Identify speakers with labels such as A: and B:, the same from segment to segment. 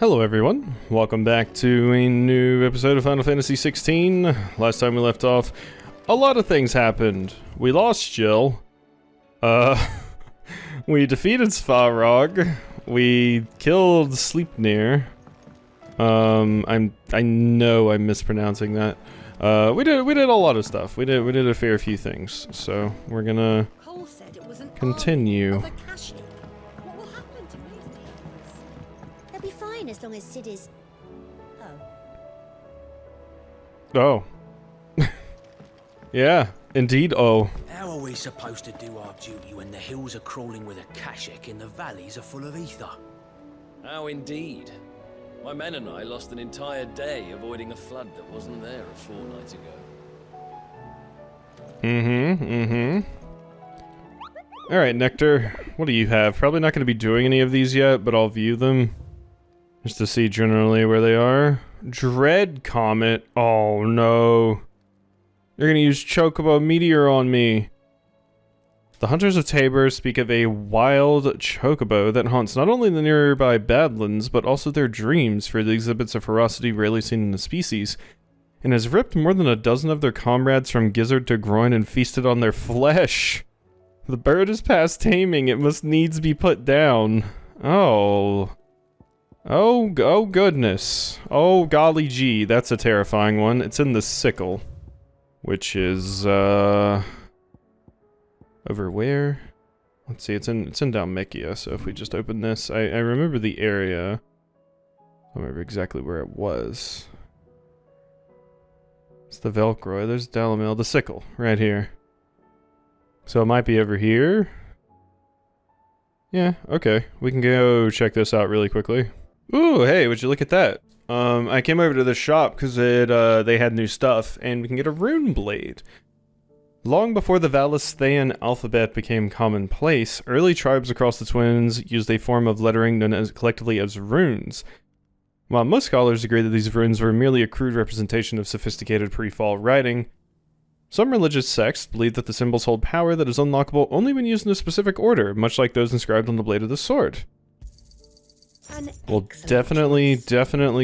A: Hello everyone, welcome back to a new episode of Final Fantasy XVI. Last time we left off, a lot of things happened. We lost Jill. We defeated Svarog. We killed Sleipnir. I know I'm mispronouncing that. We did a lot of stuff. We did a fair few things. So we're gonna continue.
B: Be fine as long as Sid is...
A: Oh. Yeah, indeed. Oh.
C: How are we supposed to do our duty when the hills are crawling with a Kashek and the valleys are full of ether?
D: How indeed. My men and I lost an entire day avoiding a flood that wasn't there a fortnight ago.
A: Alright, Nectar, what do you have? Probably not going to be doing any of these yet, but I'll view them. Just to see generally where they are. Dread Comet. Oh no. They're gonna use Chocobo Meteor on me. The Hunters of Tabor speak of a wild Chocobo that haunts not only the nearby Badlands, but also their dreams, for it exhibits a ferocity rarely seen in the species, and has ripped more than a dozen of their comrades from gizzard to groin and feasted on their flesh. The bird is past taming, it must needs be put down. Oh goodness. Oh golly gee, that's a terrifying one. It's in the sickle. Which is, over where? Let's see, it's in Dalmacia, so if we just open this, I remember the area. I remember exactly where it was. It's the Velcroy, there's Dalamil, the sickle, right here. So it might be over here. Yeah, okay. We can go check this out really quickly. Ooh, hey, would you look at that? I came over to the shop because they had new stuff, and we can get a rune blade. Long before the Valisthean alphabet became commonplace, early tribes across the Twins used a form of lettering known collectively as runes. While most scholars agree that these runes were merely a crude representation of sophisticated pre-fall writing, some religious sects believe that the symbols hold power that is unlockable only when used in a specific order, much like those inscribed on the blade of the sword. Well, definitely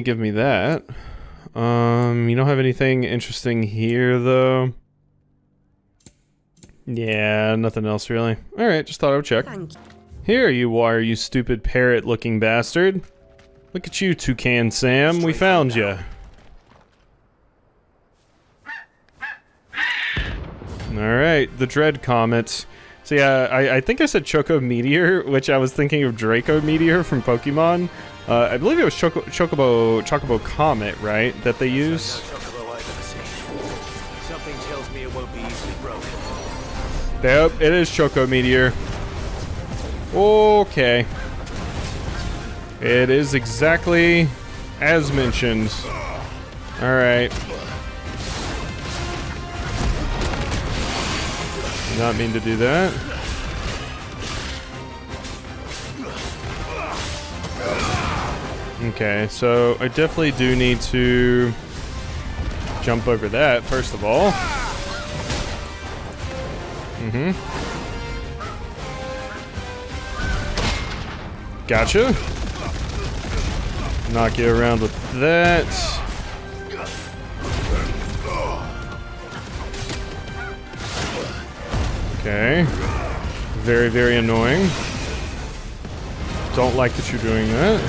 A: give me that. You don't have anything interesting here, though? Yeah, nothing else, really. Alright, just thought I would check. Here you are, you stupid parrot-looking bastard. Look at you, Toucan Sam, we found you. Alright, the Dread Comet. So yeah, I think I said Choco Meteor, which I was thinking of Draco Meteor from Pokemon. I believe it was Chocobo Comet, right, that they use?
C: Something tells me it won't be easily broken.
A: Yep, it is Choco Meteor. Okay. It is exactly as mentioned. Alright. Not mean to do that. Okay, so I definitely do need to jump over that, first of all. Gotcha. Knock you around with that. Okay. Very, very annoying. Don't like that you're doing that.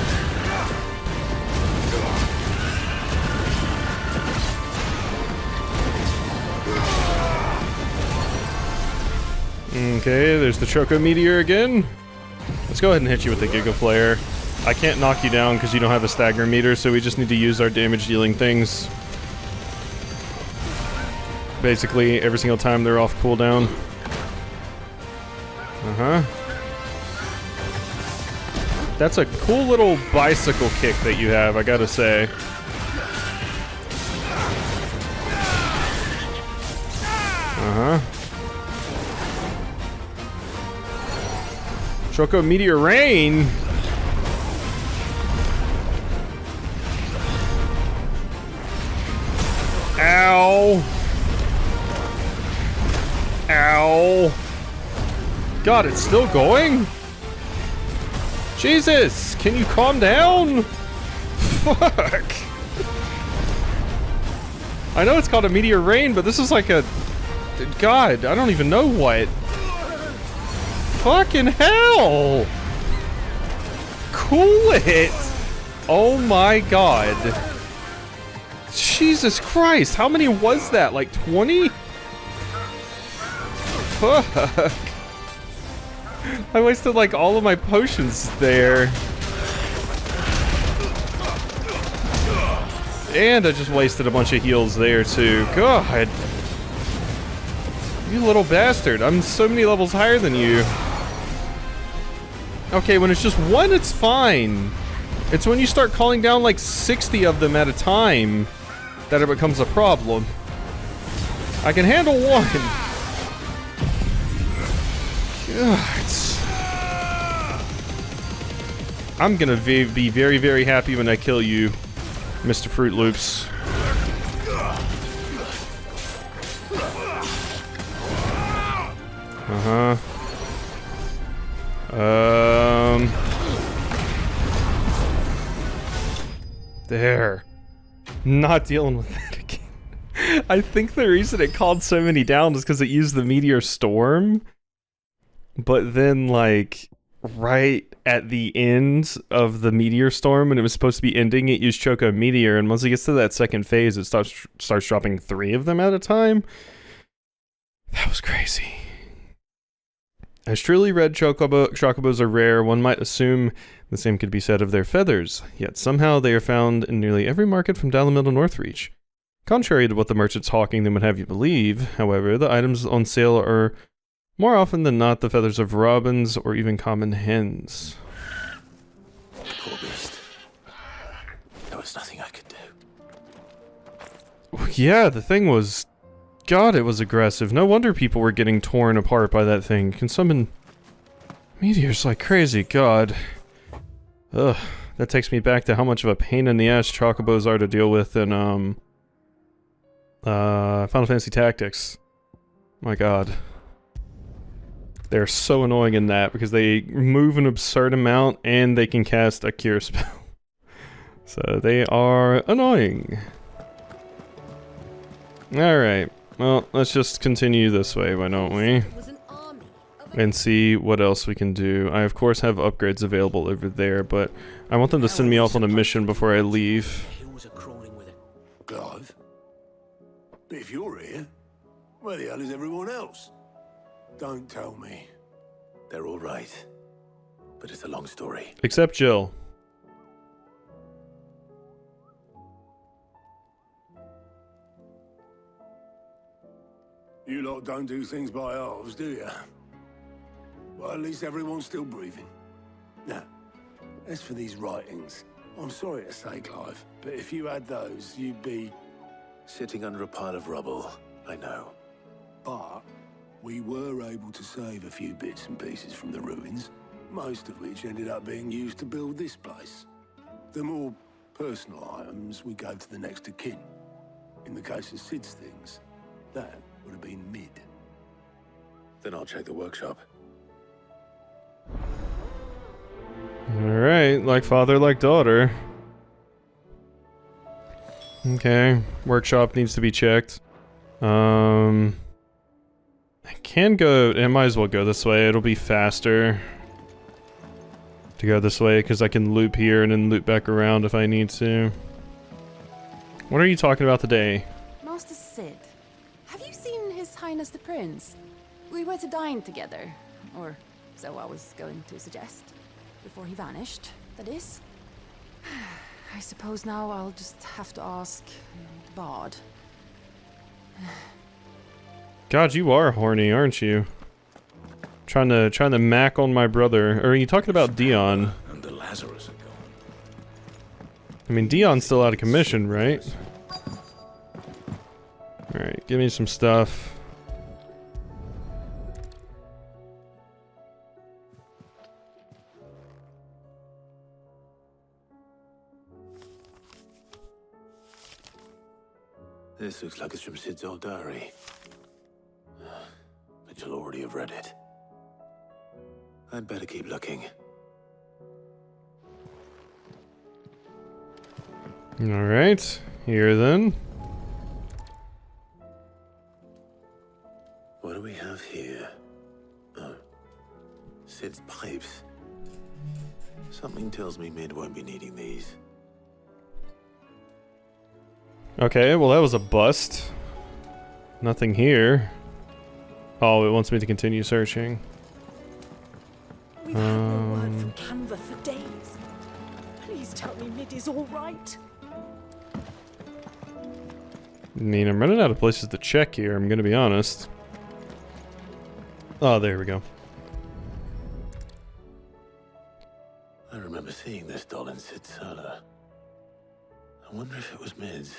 A: Okay, there's the Choco Meteor again. Let's go ahead and hit you with the Giga Flare. I can't knock you down because you don't have a stagger meter, so we just need to use our damage dealing things. Basically, every single time they're off cooldown. That's a cool little bicycle kick that you have, I gotta say. Choco Meteor Rain? Ow! Ow! God, it's still going? Jesus, can you calm down? Fuck! I know it's called a meteor rain, but this is like a... God, I don't even know what. Fucking hell! Cool it! Oh my god. Jesus Christ, how many was that? Like 20? Fuck. I wasted like all of my potions there. And I just wasted a bunch of heals there too. God. You little bastard. I'm so many levels higher than you. Okay, when it's just one, it's fine. It's when you start calling down like 60 of them at a time that it becomes a problem. I can handle one. God. I'm gonna be very, very happy when I kill you, Mr. Fruit Loops. There. Not dealing with that again. I think the reason it called so many down is because it used the Meteor Storm. But then, like, right at the end of the Meteor Storm, when it was supposed to be ending, it used Choco Meteor, and once it gets to that second phase, it starts dropping 3 of them at a time. That was crazy. As truly red chocobos are rare, one might assume the same could be said of their feathers, yet somehow they are found in nearly every market from down the middle Northreach. Contrary to what the merchants hawking them would have you believe, however, the items on sale are more often than not the feathers of robins or even common hens.
C: Poor beast. There was nothing I could do.
A: Yeah, the thing was... God, it was aggressive. No wonder people were getting torn apart by that thing. Can summon meteors like crazy. God. Ugh. That takes me back to how much of a pain in the ass chocobos are to deal with in, Final Fantasy Tactics. My god. They're so annoying in that because they move an absurd amount and they can cast a cure spell. So they are annoying. Alright. Well, let's just continue this way, why don't we? And see what else we can do. I, of course, have upgrades available over there, but I want them to send me off on a mission before I leave.
E: Clive? But if you're here, where the hell is everyone else? Don't tell me.
C: They're all right. But it's a long story.
A: Except Jill.
E: You lot don't do things by halves, do you? Well, at least everyone's still breathing. Now, as for these writings, I'm sorry to say, Clive, but if you had those, you'd be...
C: Sitting under a pile of rubble, I know.
E: But we were able to save a few bits and pieces from the ruins, most of which ended up being used to build this place. The more personal items we gave to the next of kin. In the case of Sid's things, that would have been mid.
C: Then I'll check the workshop.
A: Alright, like father, like daughter. Okay, workshop needs to be checked. I can go, I might as well go this way, it'll be faster to go this way, because I can loop here and then loop back around if I need to. What are you talking about today?
F: Master Sid, have you seen His Highness the Prince? We were to dine together, or so I was going to suggest. Before he vanished, that is. I suppose now I'll just have to ask the Bard.
A: God, you are horny, aren't you? Trying to mac on my brother. Or are you talking about Dion?
C: And the Lazarus are gone.
A: I mean, Dion's still out of commission, right? Alright, give me some stuff.
C: This looks like it's from Sid's old diary. But you'll already have read it. I'd better keep looking.
A: Alright, here then.
E: What do we have here? Oh, Sid's pipes. Something tells me Mid won't be needing these.
A: Okay, well that was a bust. Nothing here. Oh, it wants me to continue searching.
G: We've had no word from Canva for days. Please tell me Mid is all right.
A: I mean, I'm running out of places to check here, I'm gonna be honest. Oh, there we go.
E: I remember seeing this doll in Sid's cellar. I wonder if it was Mid's.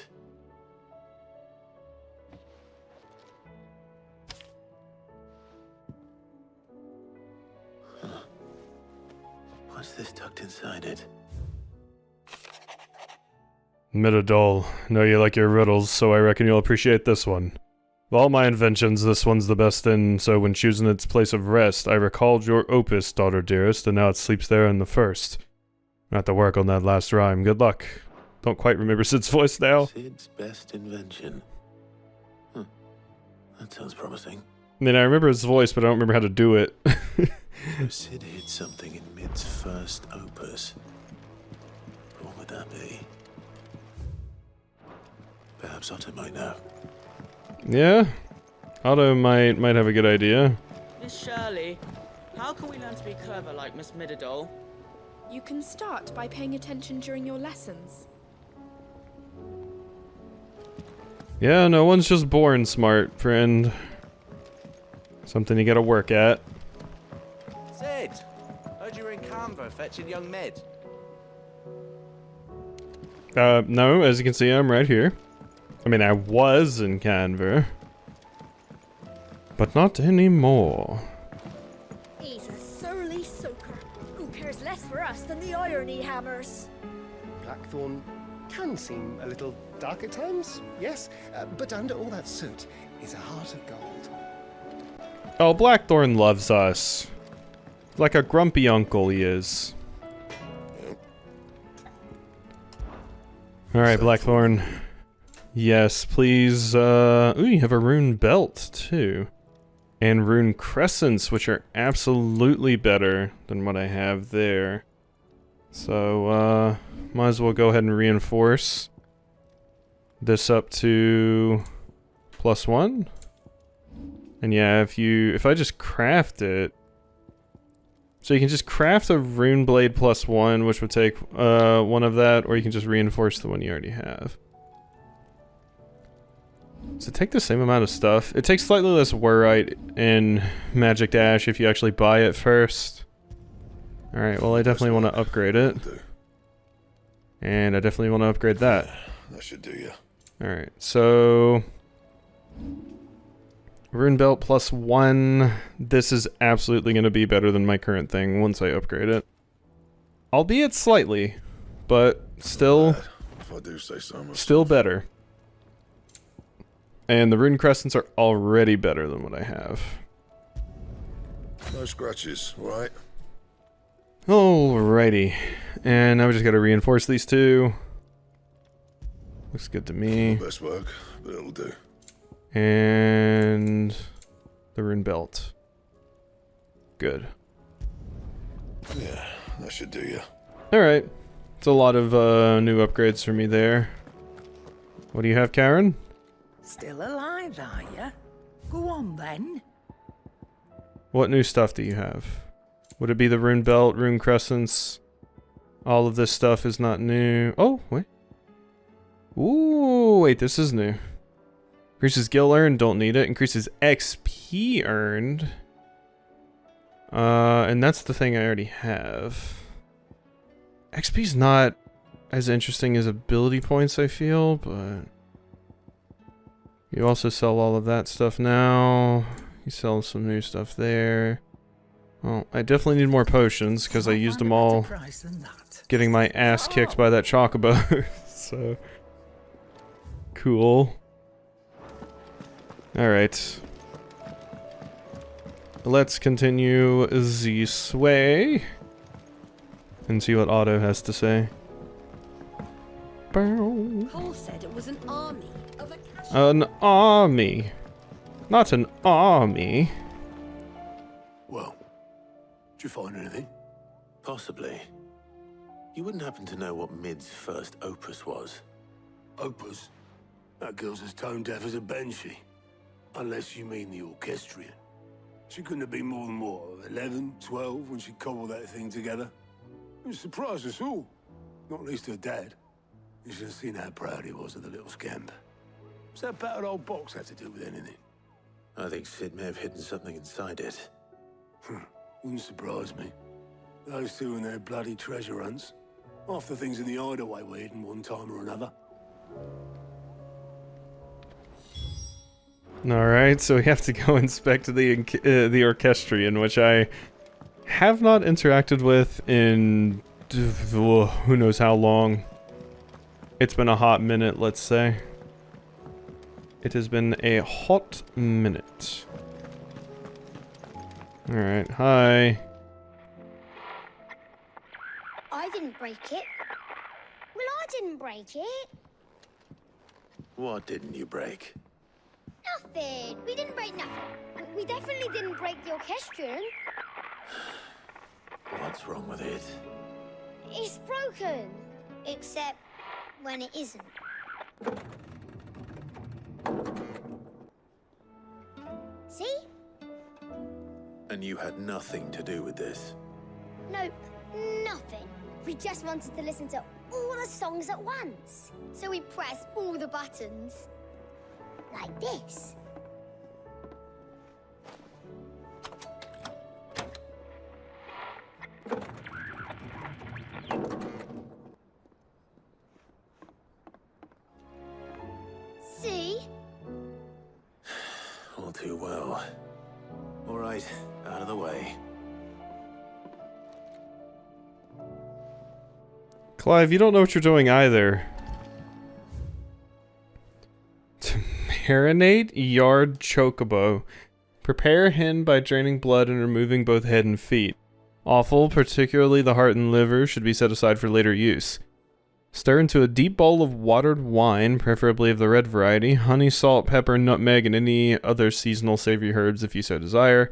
E: Huh. What's this tucked inside it?
A: Midadol, know you like your riddles, so I reckon you'll appreciate this one. Of all my inventions, this one's the best in, so when choosing its place of rest, I recalled your opus, daughter dearest, and now it sleeps there in the first. I have to work on that last rhyme. Good luck. Don't quite remember Sid's voice now.
E: Sid's best invention. Huh. That sounds promising.
A: I mean, I remember his voice, but I don't remember how to do it.
E: So Sid hid something in Mid's first opus. But what would that be? Perhaps Otto might know.
A: Yeah? Otto might have a good idea.
H: Miss Shirley, how can we learn to be clever like Miss Midadol?
I: You can start by paying attention during your lessons.
A: Yeah, no one's just born smart, friend. Something you gotta work at.
J: Sid, heard you were in Canva fetching young Med.
A: No, as you can see, I'm right here. I mean, I was in Canver. But not anymore.
B: He's a surly soaker who cares less for us than the iron he hammers.
K: Blackthorn can seem a little dark at times, yes, but under all that soot is a heart of gold.
A: Oh, Blackthorn loves us. Like a grumpy uncle he is. Alright, Blackthorn. Yes, please, ooh, you have a rune belt, too. And rune crescents, which are absolutely better than what I have there. So, might as well go ahead and reinforce this up to +1. And yeah, if I just craft it, so you can just craft a rune blade +1, which would take one of that, or you can just reinforce the one you already have. Does it take the same amount of stuff? It takes slightly less Warite in Magic Dash if you actually buy it first. Alright, well I definitely want to upgrade it. And I definitely want to upgrade that.
E: That should do you.
A: Alright, so... Rune Belt +1. This is absolutely going to be better than my current thing once I upgrade it. Albeit slightly, but still...
E: If I do say so myself.
A: Still better. And the rune crescents are already better than what I have.
E: No scratches, right?
A: Alrighty. And now we just gotta reinforce these two. Looks good to me.
E: Best work, but it'll do.
A: And the rune belt. Good.
E: Yeah, that should do you.
A: Alright. It's a lot of new upgrades for me there. What do you have, Karen?
G: Still alive, are you? Go on then.
A: What new stuff do you have? Would it be the rune belt, rune crescents? All of this stuff is not new. Oh, wait. Ooh, wait, this is new. Increases gil earned, don't need it. Increases XP earned. And that's the thing I already have. XP's not as interesting as ability points, I feel, but... You also sell all of that stuff now. You sell some new stuff there. Well, I definitely need more potions, because I used them all getting my ass kicked by that chocobo. So... Cool. Alright. Let's continue this way. And see what Otto has to say.
B: Cole said it was an army of a cash.
A: An army. Not an army.
E: Well, did you find anything?
L: Possibly. You wouldn't happen to know what Mid's first opus was?
E: Opus? That girl's as tone deaf as a banshee. Unless you mean the Orchestrion. She couldn't have been more than, what, 11, 12 when she cobbled that thing together? It surprised us all. Not least her dad. You should have seen how proud he was of the little scamp. What's that battered old box had to do with anything?
L: I think Sid may have hidden something inside it.
E: Wouldn't surprise me. Those two and their bloody treasure hunts. Half the things in the hideaway were hidden one time or another.
A: Alright, so we have to go inspect the Orchestrion, which I have not interacted with in who knows how long. It's been a hot minute, let's say. It has been a hot minute. Alright, hi.
M: I didn't break it. Well, I didn't break it.
L: What didn't you break?
M: Nothing. We didn't break nothing. We definitely didn't break the Orchestrion.
L: What's wrong with it?
M: It's broken. Except when it isn't. See?
L: And you had nothing to do with this?
M: Nope, nothing. We just wanted to listen to all the songs at once. So we pressed all the buttons. Like this. See?
L: All too well. All right, out of the way.
A: Clive, you don't know what you're doing either. To marinate yard chocobo. Prepare hen by draining blood and removing both head and feet. Offal, particularly the heart and liver, should be set aside for later use. Stir into a deep bowl of watered wine, preferably of the red variety, honey, salt, pepper, nutmeg, and any other seasonal savory herbs if you so desire.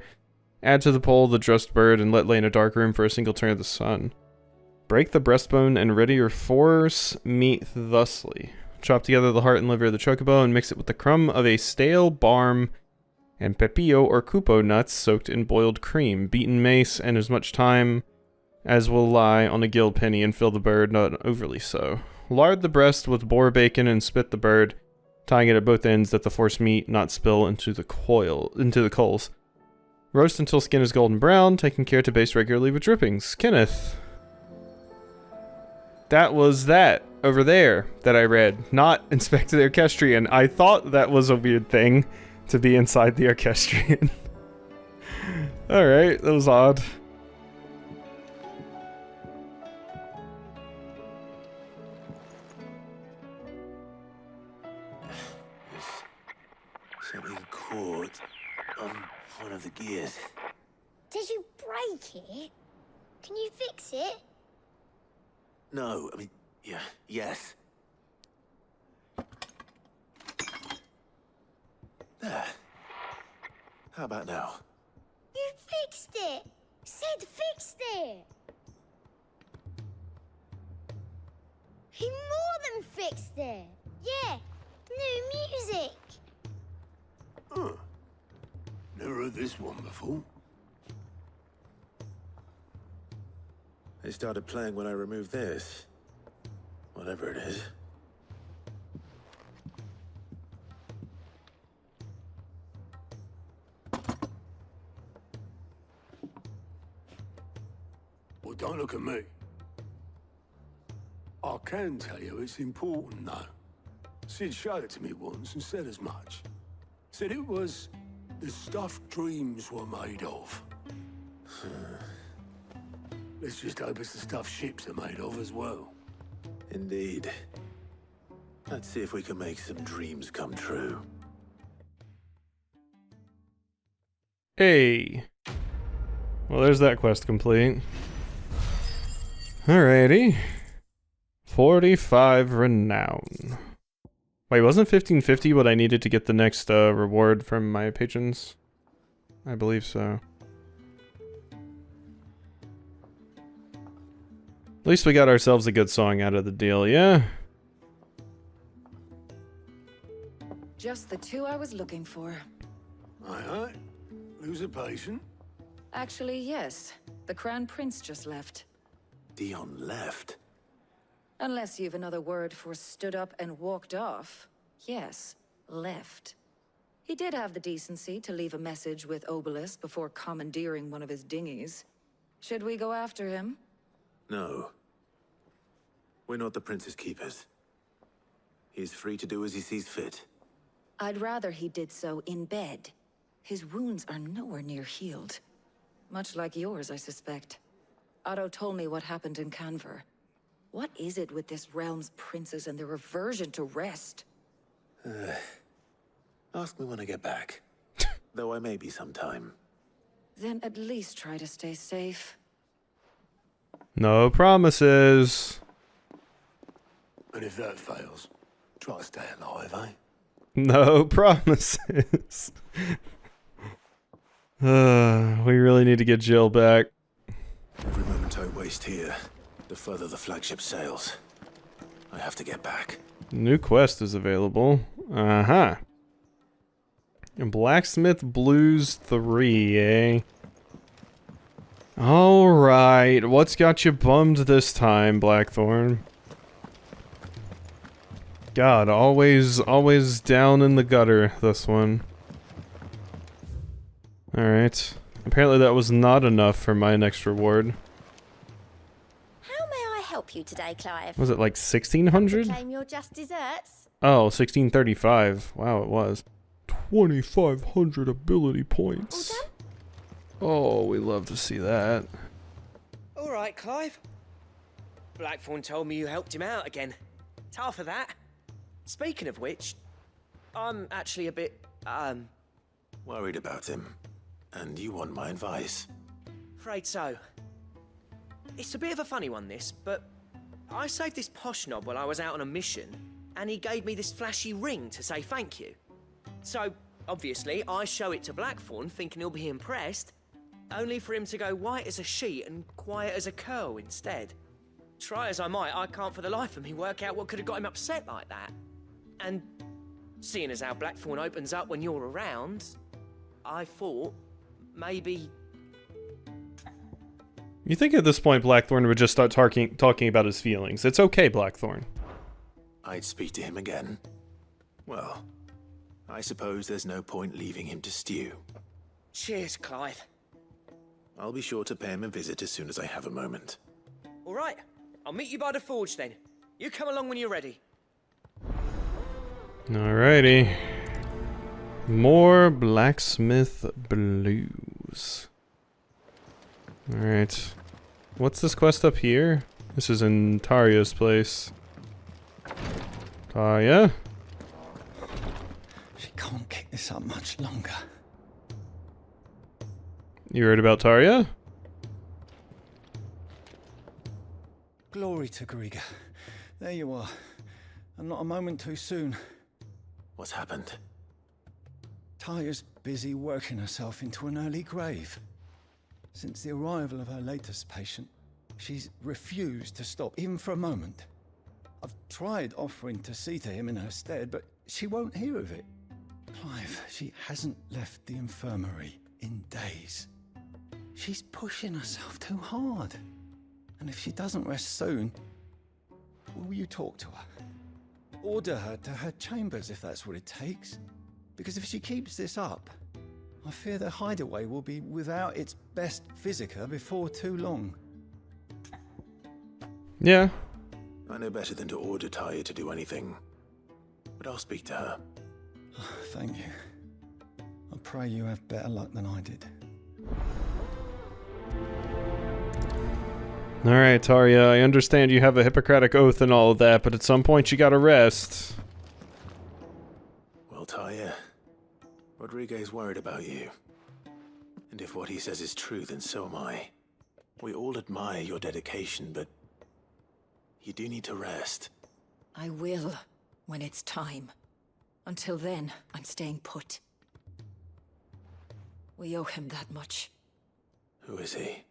A: Add to the bowl the dressed bird and let lay in a dark room for a single turn of the sun. Break the breastbone and ready your force meat thusly. Chop together the heart and liver of the chocobo and mix it with the crumb of a stale barm and pepillo or cupo nuts soaked in boiled cream, beaten mace, and as much thyme as will lie on a gill penny and fill the bird, not overly so. Lard the breast with boar bacon and spit the bird, tying it at both ends that the force meat not spill into the coals. Roast until skin is golden brown, taking care to baste regularly with drippings. Kenneth. That was that over there that I read, not inspect the Orchestrion. I thought that was a weird thing to be inside the Orchestrion. Alright, that was odd.
L: Something caught on one of the gears.
M: Did you break it? Can you fix it?
L: No, I mean, yeah, yes. There. How about now?
M: You fixed it! Sid fixed it! He more than fixed it! Yeah, new music!
E: Huh. Never heard this one before.
L: They started playing when I removed this. Whatever it is.
E: Well, don't look at me. I can tell you it's important, though. Sid showed it to me once and said as much. Said it was the stuff dreams were made of. Let's just hope it's the stuff ships are made of as well.
L: Indeed. Let's see if we can make some dreams come true.
A: Hey. Well, there's that quest complete. Alrighty. 45 renown. Wait, wasn't 1550 what I needed to get the next reward from my patrons? I believe so. At least we got ourselves a good song out of the deal, yeah?
F: Just the two I was looking for.
E: Aye, aye. Who's a patient?
F: Actually, yes. The Crown Prince just left.
E: Dion left.
F: Unless you've another word for stood up and walked off. Yes, left. He did have the decency to leave a message with Obelisk before commandeering one of his dinghies. Should we go after him?
L: No. We're not the Prince's keepers. He's free to do as he sees fit.
F: I'd rather he did so in bed. His wounds are nowhere near healed. Much like yours, I suspect. Otto told me what happened in Canver. What is it with this realm's princes and their aversion to rest?
L: Ask me when I get back. Though I may be sometime.
F: Then at least try to stay safe.
A: No promises.
E: And if that fails, try to stay alive, eh?
A: No promises. We really need to get Jill back.
L: Every moment I waste here, the further the flagship sails. I have to get back.
A: New quest is available. Uh-huh. Blacksmith Blues 3, eh? Alright, what's got you bummed this time, Blackthorn? God, always down in the gutter, this one. Alright. Apparently that was not enough for my next reward.
B: How may I help you today, Clive?
A: Was it like 1600?
B: Claim your just desserts?
A: Oh, 1635. Wow, it was. 2,500 ability points. Oh, we love to see that.
N: All right, Clive. Blackthorn told me you helped him out again. It's half of that. Speaking of which, I'm actually a bit,
L: Worried about him. And you want my advice?
N: afraid so. It's a bit of a funny one, this, but I saved this posh knob while I was out on a mission, and he gave me this flashy ring to say thank you. So, obviously, I show it to Blackthorn, thinking he'll be impressed, only for him to go white as a sheet and quiet as a curl instead. Try as I might, I can't for the life of me work out what could have got him upset like that. And seeing as how Blackthorn opens up when you're around, I thought maybe...
A: You think at this point Blackthorn would just start talking about his feelings. It's okay, Blackthorn.
L: I'd speak to him again. Well, I suppose there's no point leaving him to stew.
N: Cheers, Clive.
L: I'll be sure to pay him a visit as soon as I have a moment.
N: All right, I'll meet you by the forge then. You come along when you're ready.
A: Alrighty. More Blacksmith Blues. Alright. What's this quest up here? This is in Tarya's place. Tarya?
O: She can't kick this up much longer.
A: You heard about Tarya?
O: Glory to Griga. There you are. And not a moment too soon.
L: What's happened?
O: Tarya's busy working herself into an early grave. Since the arrival of her latest patient, she's refused to stop, even for a moment. I've tried offering to see to him in her stead, but she won't hear of it. Clive, she hasn't left the infirmary in days. She's pushing herself too hard. And if she doesn't rest soon, will you talk to her? Order her to her chambers if that's what it takes. Because if she keeps this up, I fear the hideaway will be without its best physica before too long.
A: Yeah.
L: I know better than to order Tarya to do anything. But I'll speak to her.
O: Thank you. I pray you have better luck than I did.
A: Alright, Tarya, I understand you have a Hippocratic oath and all of that, but at some point you gotta rest.
L: Well, Tarya, Rodriguez worried about you. And if what he says is true, then so am I. We all admire your dedication, but You do need to rest.
P: I will, when it's time. Until then, I'm staying put. We owe him that much.
L: Who is he?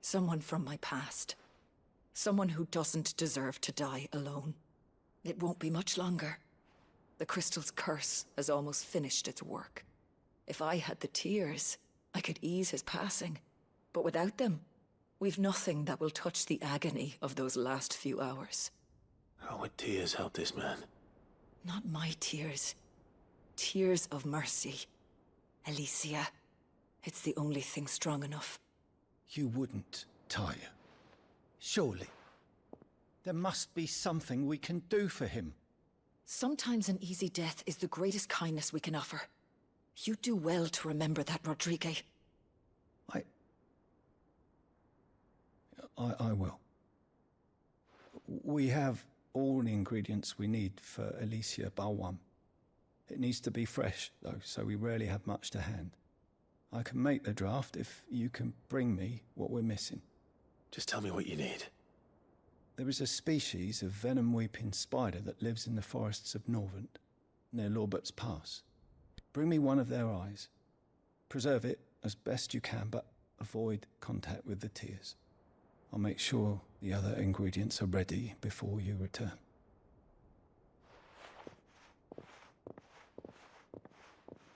P: Someone from my past. Someone who doesn't deserve to die alone. It won't be much longer. The crystal's curse has almost finished its work. If I had the tears, I could ease his passing. But without them, we've nothing that will touch the agony of those last few hours.
L: How would tears help this man?
P: Not my tears. Tears of mercy. Alicia. It's the only thing strong enough.
O: You wouldn't, Tyre. Surely. There must be something we can do for him.
P: Sometimes an easy death is the greatest kindness we can offer. You do well to remember that, Rodrigue.
O: I will. We have all the ingredients we need for Alicia Balwam. It needs to be fresh, though, so we rarely have much to hand. I can make the draft if you can bring me what we're missing.
L: Just tell me what you need.
O: There is a species of venom-weeping spider that lives in the forests of Norvent, near Lorbert's Pass. Bring me one of their eyes. Preserve it as best you can, but avoid contact with the tears. I'll make sure the other ingredients are ready before you return.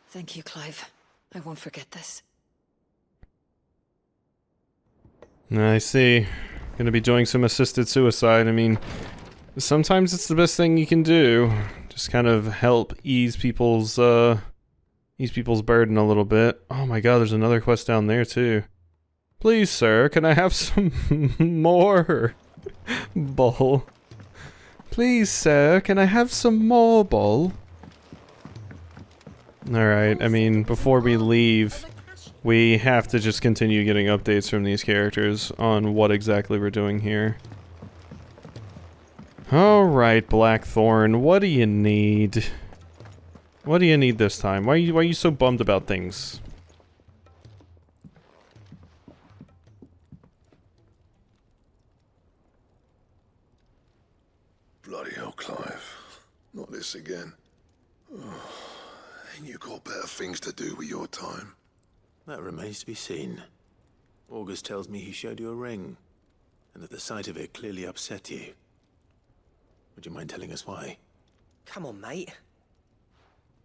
P: Thank you, Clive. I won't forget this.
A: I see. Gonna be doing some assisted suicide. I mean, sometimes it's the best thing you can do. Just kind of help ease people's burden a little bit. Oh my god, there's another quest down there too. Please, sir, can I have some more bull? Please, sir, can I have some more bull? Alright, I mean, before we leave, we have to just continue getting updates from these characters on what exactly we're doing here. Alright, Blackthorn, what do you need? What do you need this time? Why are you so bummed about things?
E: Bloody hell, Clive. Not this again. Oh, ain't you got better things to do with your time?
L: That remains to be seen. August tells me he showed you a ring, and that the sight of it clearly upset you. Would you mind telling us why?
N: Come on, mate.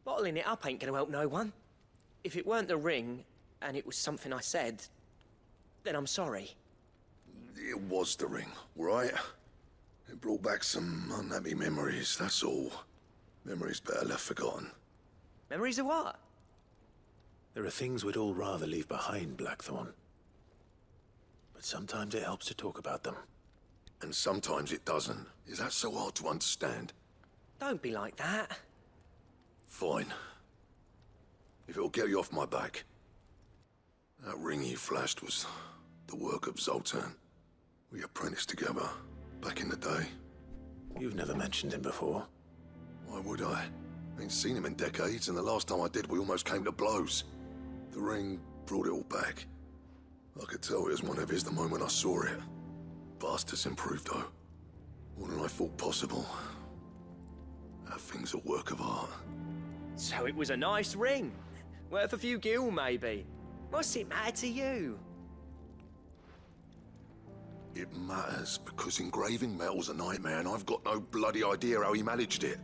N: Bottling it up ain't gonna help no one. If it weren't the ring, and it was something I said, then I'm sorry.
E: It was the ring, right? It brought back some unhappy memories, that's all. Memories better left forgotten.
N: Memories of what?
L: There are things we'd all rather leave behind, Blackthorn. But sometimes it helps to talk about them.
E: And sometimes it doesn't. Is that so hard to understand?
N: Don't be like that.
E: Fine. If it'll get you off my back. That ring you flashed was the work of Zoltan. We apprenticed together, back in the day.
L: You've never mentioned him before.
E: Why would I? Ain't seen him in decades, and the last time I did, we almost came to blows. The ring brought it all back. I could tell it was one of his the moment I saw it. Bastard's improved, though. More than I thought possible. That thing's a work of art.
N: So it was a nice ring. Worth a few gil, maybe. What's it matter to you?
E: It matters because engraving metal's a nightmare, and I've got no bloody idea how he managed it.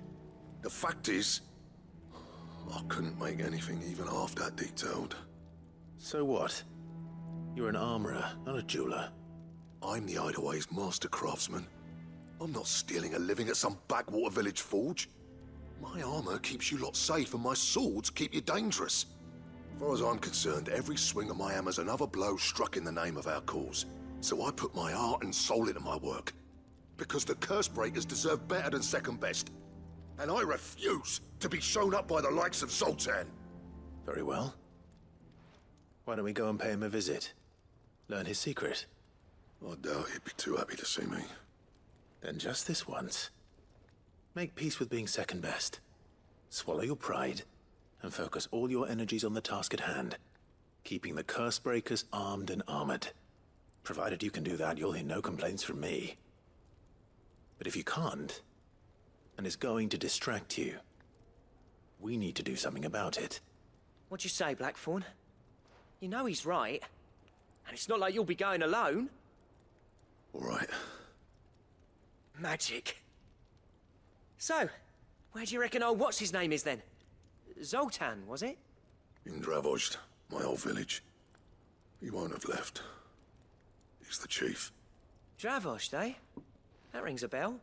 E: The fact is, I couldn't make anything even half that detailed.
L: So what? You're an armorer, not a jeweler.
E: I'm the Hideaway's master craftsman. I'm not stealing a living at some backwater village forge. My armor keeps you lot safe, and my swords keep you dangerous. As far as I'm concerned, every swing of my hammer's another blow struck in the name of our cause. So I put my heart and soul into my work. Because the curse breakers deserve better than second best. And I refuse to be shown up by the likes of Zoltan.
L: Very well. Why don't we go and pay him a visit? Learn his secret.
E: I doubt he'd be too happy to see me.
L: Then just this once. Make peace with being second best. Swallow your pride, and focus all your energies on the task at hand. Keeping the curse breakers armed and armored. Provided you can do that, you'll hear no complaints from me. But if you can't, and it's going to distract you, we need to do something about it.
N: What'd you say, Blackthorn? You know he's right. And it's not like you'll be going alone.
E: All right.
N: Magic. So, where do you reckon old what's-his-name is then? Zoltan, was it?
E: In Dravozd, my old village. He won't have left. He's the chief.
N: Dravozd, eh? That rings a bell.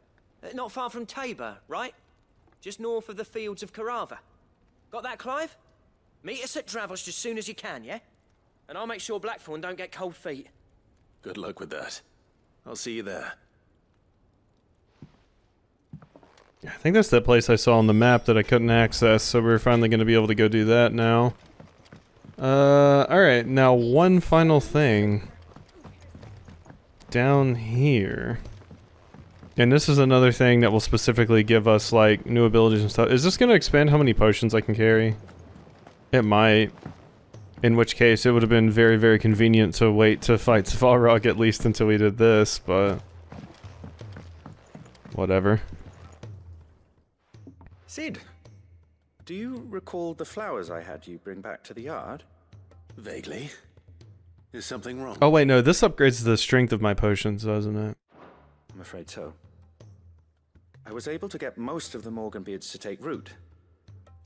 N: Not far from Tabor, right? Just north of the fields of Carava. Got that, Clive? Meet us at Dravozd as soon as you can, yeah? And I'll make sure Blackthorn don't get cold feet.
L: Good luck with that. I'll see you there.
A: I think that's that place I saw on the map that I couldn't access, so we're finally going to be able to go do that now. Alright, now one final thing. Down here. And this is another thing that will specifically give us, like, new abilities and stuff. Is this going to expand how many potions I can carry? It might. In which case, it would have been very, very convenient to wait to fight Svarog at least until we did this, but... whatever.
J: Sid, do you recall the flowers I had you bring back to the yard?
L: Vaguely. Is something wrong?
A: Oh wait, no, this upgrades the strength of my potions, doesn't it?
J: I'm afraid so. I was able to get most of the Morganbeards to take root,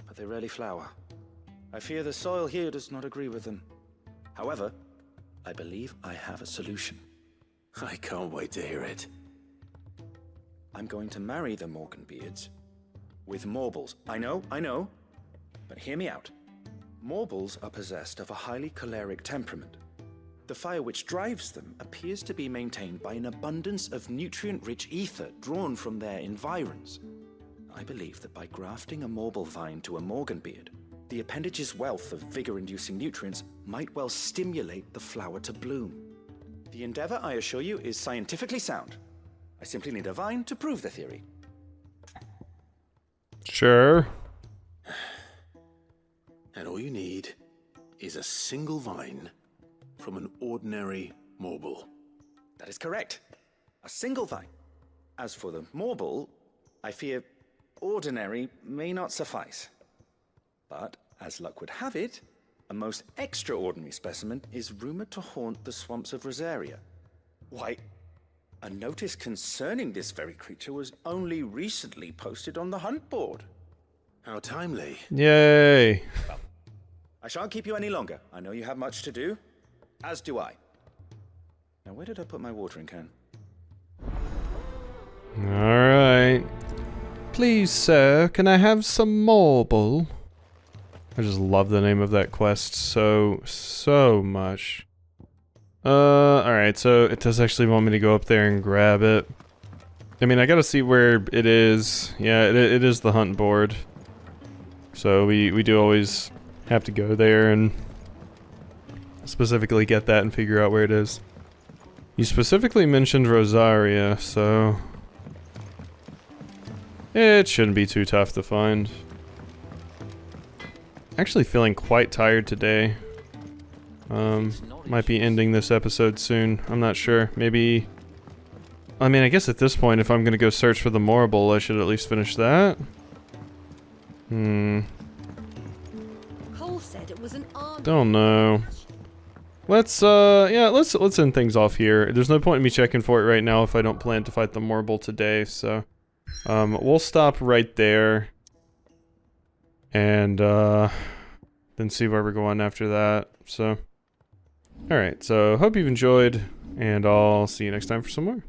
J: but they rarely flower. I fear the soil here does not agree with them. However, I believe I have a solution.
L: I can't wait to hear it.
J: I'm going to marry the Morganbeards with Morbles. I know, but hear me out. Morbles are possessed of a highly choleric temperament. The fire which drives them appears to be maintained by an abundance of nutrient-rich ether drawn from their environs. I believe that by grafting a Morble vine to a Morganbeard, the appendage's wealth of vigor-inducing nutrients might well stimulate the flower to bloom. The endeavor, I assure you, is scientifically sound. I simply need a vine to prove the theory.
A: Sure.
L: And all you need is a single vine from an ordinary Morble.
J: That is correct. A single vine. As for the Morble, I fear ordinary may not suffice. But, as luck would have it, a most extraordinary specimen is rumored to haunt the swamps of Rosaria. Why, a notice concerning this very creature was only recently posted on the hunt board.
L: How timely.
A: Yay.
J: Well, I shan't keep you any longer. I know you have much to do, as do I. Now, where did I put my watering can?
A: Alright. Please, sir, can I have some marble? I just love the name of that quest so much. Alright, so it does actually want me to go up there and grab it. I mean, I gotta see where it is. Yeah, it is the hunt board. So we do always have to go there and specifically get that and figure out where it is. You specifically mentioned Rosaria, so it shouldn't be too tough to find. Actually feeling quite tired today. Might be ending this episode soon. I'm not sure. Maybe... I mean, I guess at this point, if I'm gonna go search for the Morble, I should at least finish that.
B: Cole said it was an army.
A: Don't know. Let's, yeah, let's end things off here. There's no point in me checking for it right now if I don't plan to fight the Morble today, so... we'll stop right there. And, then see where we're going after that, so... Alright, so hope you've enjoyed, and I'll see you next time for some more.